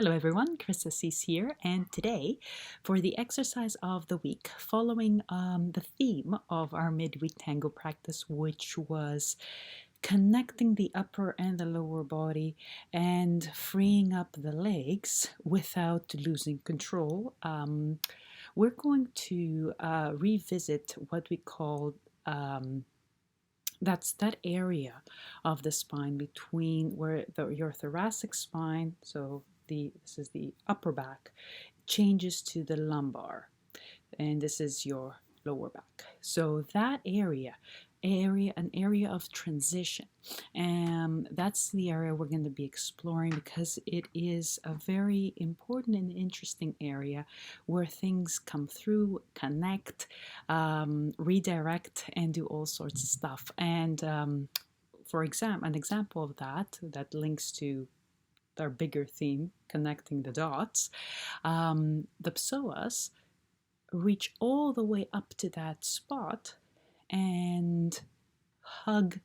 Hello everyone, Chris Assis here, and today for the exercise of the week, following the theme of our midweek tango practice, which was connecting the upper and the lower body and freeing up the legs without losing control, we're going to revisit what we call that's that area of the spine between where your thoracic spine, so this is the upper back, changes to the lumbar, and this is your lower back. So that an area of transition, and that's the area we're going to be exploring because it is a very important and interesting area where things come through, connect, redirect, and do all sorts of stuff. And an example of that links to our bigger theme, connecting the dots. The psoas reach all the way up to that spot and hug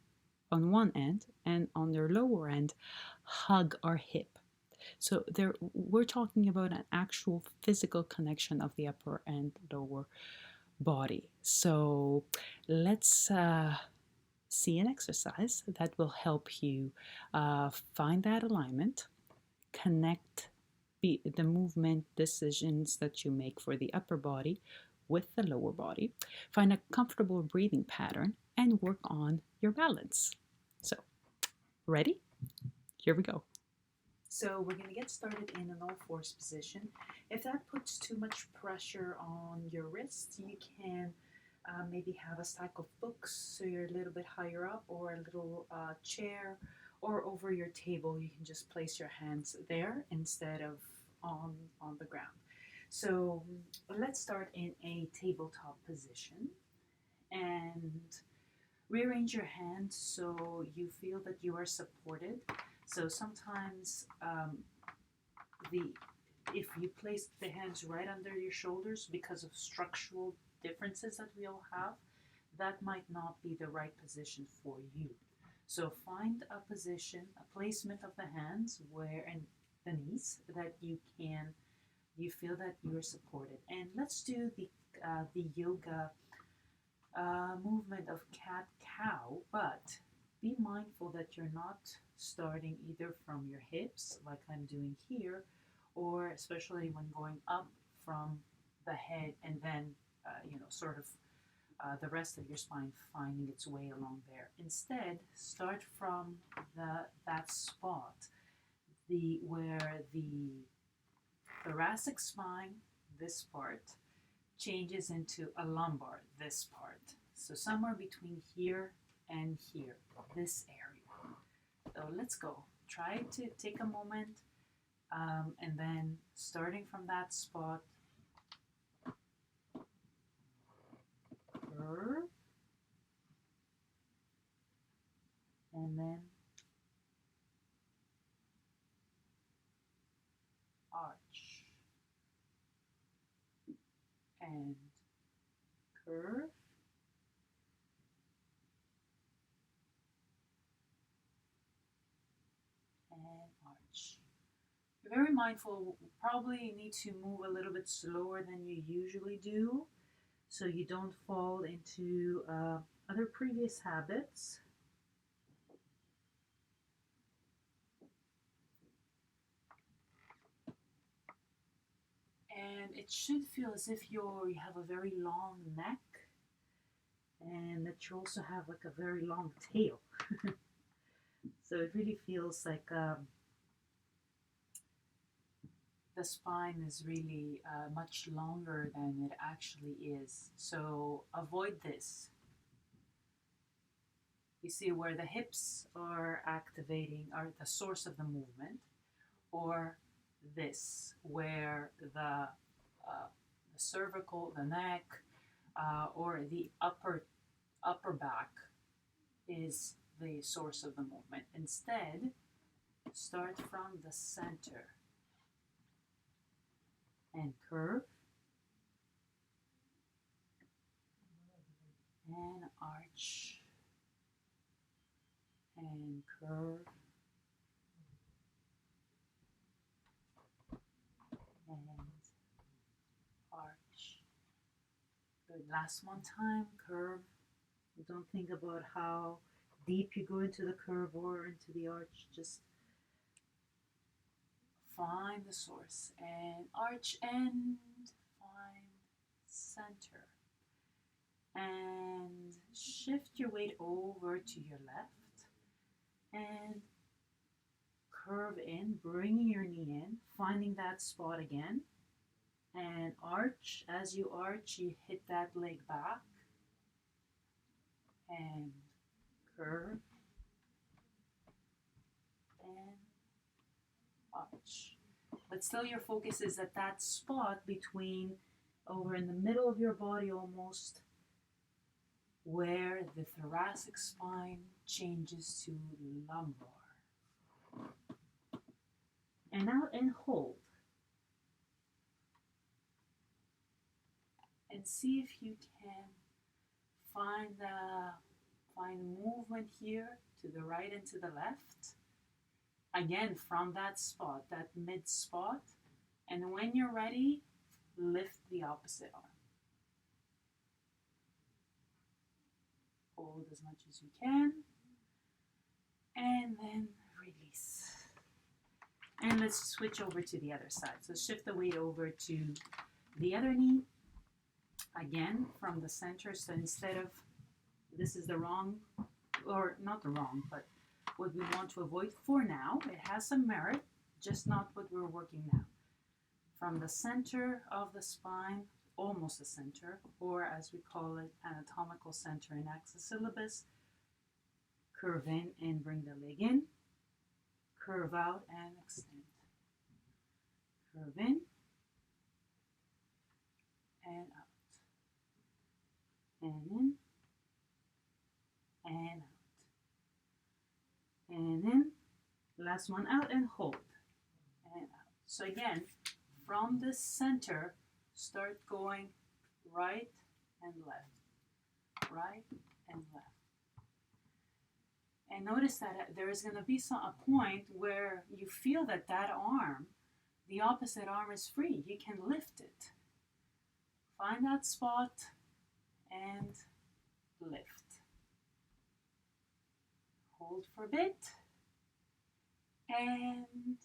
on one end, and on their lower end hug our hip. So we're talking about an actual physical connection of the upper and lower body. So let's see an exercise that will help you find that alignment, connect the movement decisions that you make for the upper body with the lower body, find a comfortable breathing pattern, and work on your balance. So, ready? Here we go. So we're going to get started in an all-fours position. If that puts too much pressure on your wrists, you can maybe have a stack of books so you're a little bit higher up, or a little chair, or over your table. You can just place your hands there instead of on the ground. So let's start in a tabletop position and rearrange your hands so you feel that you are supported. So sometimes if you place the hands right under your shoulders because of structural differences that we all have, that might not be the right position for you. So find a position, a placement of the hands and the knees that you feel that you're supported. And let's do the yoga movement of cat-cow, but be mindful that you're not starting either from your hips, like I'm doing here, or especially when going up from the head and then, the rest of your spine finding its way along there. Instead, start from that spot, where the thoracic spine, this part, changes into a lumbar, this part. So somewhere between here and here, this area. So let's go. Try to take a moment, and then starting from that spot, curve, and then arch, and curve, and arch. Be very mindful, probably need to move a little bit slower than you usually do so you don't fall into other previous habits. And it should feel as if you have a very long neck and that you also have like a very long tail. So it really feels like the spine is really much longer than it actually is. So avoid this. You see where the hips are activating, are the source of the movement, or this, where the cervical, the neck, or the upper back is the source of the movement. Instead, start from the center and curve and arch and curve Last one time, curve. Don't think about how deep you go into the curve or into the arch. Just find the source and arch end, find center. And shift your weight over to your left and curve in, bringing your knee in, finding that spot again, and arch. As you arch, you hit that leg back and curve and arch. But still your focus is at that spot between, over in the middle of your body almost, where the thoracic spine changes to lumbar. And out and hold. And see if you can find movement here to the right and to the left. Again, from that spot, that mid spot. And when you're ready, lift the opposite arm. Hold as much as you can. And then release. And let's switch over to the other side. So shift the weight over to the other knee. Again, from the center. So instead of, this is the wrong, or not the wrong, but what we want to avoid for now. It has some merit, just not what we're working now. From the center of the spine, almost the center, or as we call it, anatomical center in Axis Syllabus, curve in and bring the leg in, curve out and extend. Curve in and out. And in and out. And in. Last one out and hold. And out. So again, from the center, start going right and left. Right and left. And notice that there is going to be a point where you feel that arm, the opposite arm, is free. You can lift it. Find that spot and lift. Hold for a bit and